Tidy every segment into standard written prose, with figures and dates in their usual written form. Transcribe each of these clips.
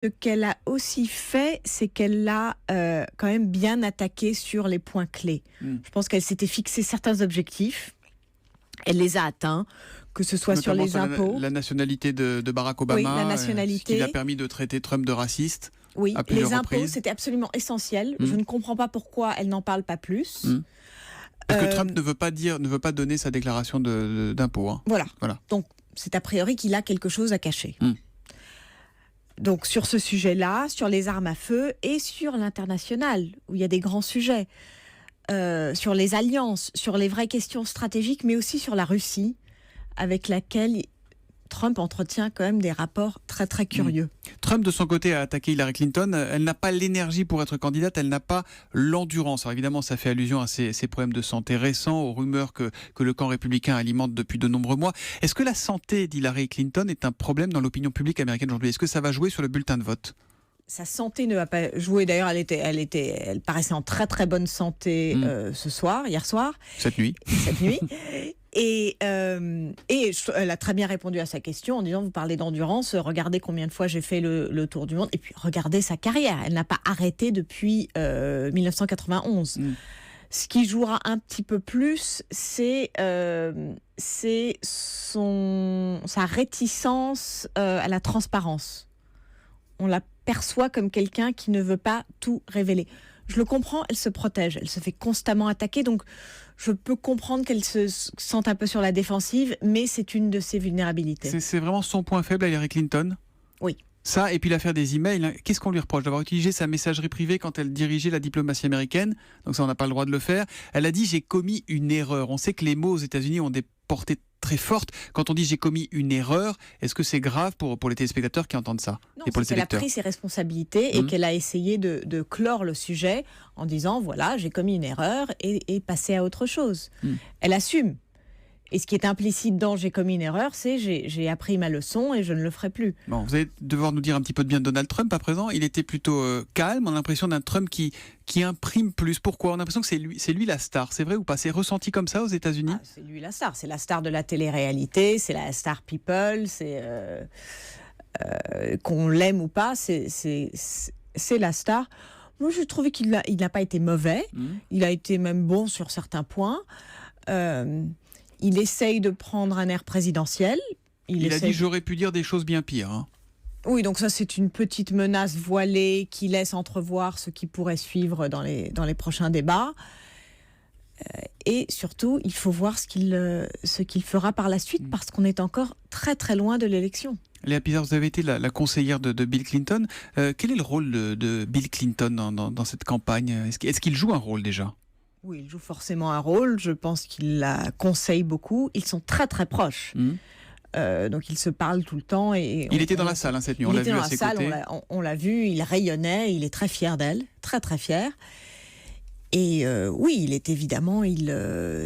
Ce qu'elle a aussi fait, c'est qu'elle l'a quand même bien attaqué sur les points clés. Je pense qu'elle s'était fixé certains objectifs. Elle les a atteints, que ce soit notamment sur les impôts. La nationalité de Barack Obama, Oui, la nationalité. ce qui a permis de traiter Trump de raciste. Oui, à plusieurs les impôts, reprises. c'était absolument essentiel. Je ne comprends pas pourquoi elle n'en parle pas plus. Parce que Trump ne veut pas donner sa déclaration d'impôt. Hein. Voilà. Voilà. Donc, c'est a priori qu'il a quelque chose à cacher. Donc, sur ce sujet-là, sur les armes à feu et sur l'international, où il y a des grands sujets, sur les alliances, sur les vraies questions stratégiques, mais aussi sur la Russie, avec laquelle Trump entretient quand même des rapports très très curieux. Trump, de son côté, a attaqué Hillary Clinton. Elle n'a pas l'énergie pour être candidate, elle n'a pas l'endurance. Alors évidemment, ça fait allusion à ses problèmes de santé récents, aux rumeurs que le camp républicain alimente depuis de nombreux mois. Est-ce que la santé d'Hillary Clinton est un problème dans l'opinion publique américaine aujourd'hui? Est-ce que ça va jouer sur le bulletin de vote? Sa santé ne va pas jouer. D'ailleurs, elle paraissait en très très bonne santé hier soir. Cette nuit. Et elle a très bien répondu à sa question en disant, vous parlez d'endurance, regardez combien de fois j'ai fait le tour du monde, et puis regardez sa carrière. Elle n'a pas arrêté depuis 1991. Ce qui jouera un petit peu plus, c'est sa réticence à la transparence. On la perçoit comme quelqu'un qui ne veut pas tout révéler. Je le comprends, elle se protège, elle se fait constamment attaquer, donc je peux comprendre qu'elle se sente un peu sur la défensive, mais c'est une de ses vulnérabilités. C'est vraiment son point faible à Hillary Clinton? Oui. Ça, et puis l'affaire des emails, qu'est-ce qu'on lui reproche? D'avoir utilisé sa messagerie privée quand elle dirigeait la diplomatie américaine, donc ça on n'a pas le droit de le faire. Elle a dit « j'ai commis une erreur ». On sait que les mots aux États-Unis ont des portées très fortes. Quand on dit « j'ai commis une erreur », est-ce que c'est grave pour les téléspectateurs qui entendent ça? Non, et pour c'est qu'elle a pris ses responsabilités et qu'elle a essayé de clore le sujet en disant « voilà, j'ai commis une erreur » et passer à autre chose. Elle assume. Et ce qui est implicite dans « j'ai commis une erreur », c'est « j'ai appris ma leçon et je ne le ferai plus ». Bon, vous allez devoir nous dire un petit peu de bien de Donald Trump à présent. Il était plutôt calme, on a l'impression d'un Trump qui imprime plus. Pourquoi? On a l'impression que c'est lui la star. C'est vrai ou pas? C'est ressenti comme ça aux États-Unis? C'est lui la star. C'est la star de la télé-réalité, c'est la star people, c'est qu'on l'aime ou pas, c'est la star. Moi, je trouvais qu'il n'a pas été mauvais. Il a été même bon sur certains points. Il essaye de prendre un air présidentiel. Il a dit « j'aurais pu dire des choses bien pires hein. ». Oui, donc ça c'est une petite menace voilée qui laisse entrevoir ce qui pourrait suivre dans les prochains débats. Et surtout, il faut voir ce qu'il fera par la suite, parce qu'on est encore très très loin de l'élection. Léa Pizarre, vous avez été la conseillère de Bill Clinton. Quel est le rôle de Bill Clinton dans cette campagne? Est-ce qu'il joue un rôle déjà? Oui, il joue forcément un rôle. Je pense qu'il la conseille beaucoup. Ils sont très très proches. Donc ils se parlent tout le temps. Il était dans la salle cette nuit, on l'a vu à ses côtés. On l'a vu, il rayonnait, il est très fier d'elle, très très fier. Et oui, il est évidemment,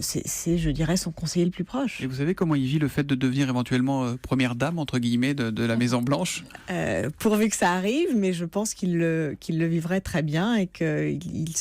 c'est, je dirais, son conseiller le plus proche. Et vous savez comment il vit le fait de devenir éventuellement première dame, entre guillemets, de la Maison Blanche? Pourvu que ça arrive, mais je pense qu'il le vivrait très bien et qu'il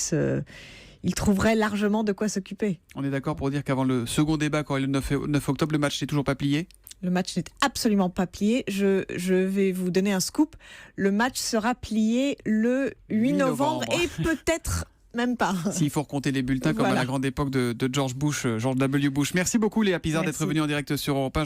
trouverait largement de quoi s'occuper. On est d'accord pour dire qu'avant le second débat, quand il est le 9 octobre, le match n'est toujours pas plié? Le match n'est absolument pas plié. Je vais vous donner un scoop. Le match sera plié le 8 novembre et peut-être même pas. S'il faut recompter les bulletins comme à la grande époque de George W. Bush. Merci beaucoup Léa Pizarre d'être venue en direct sur Europe 1.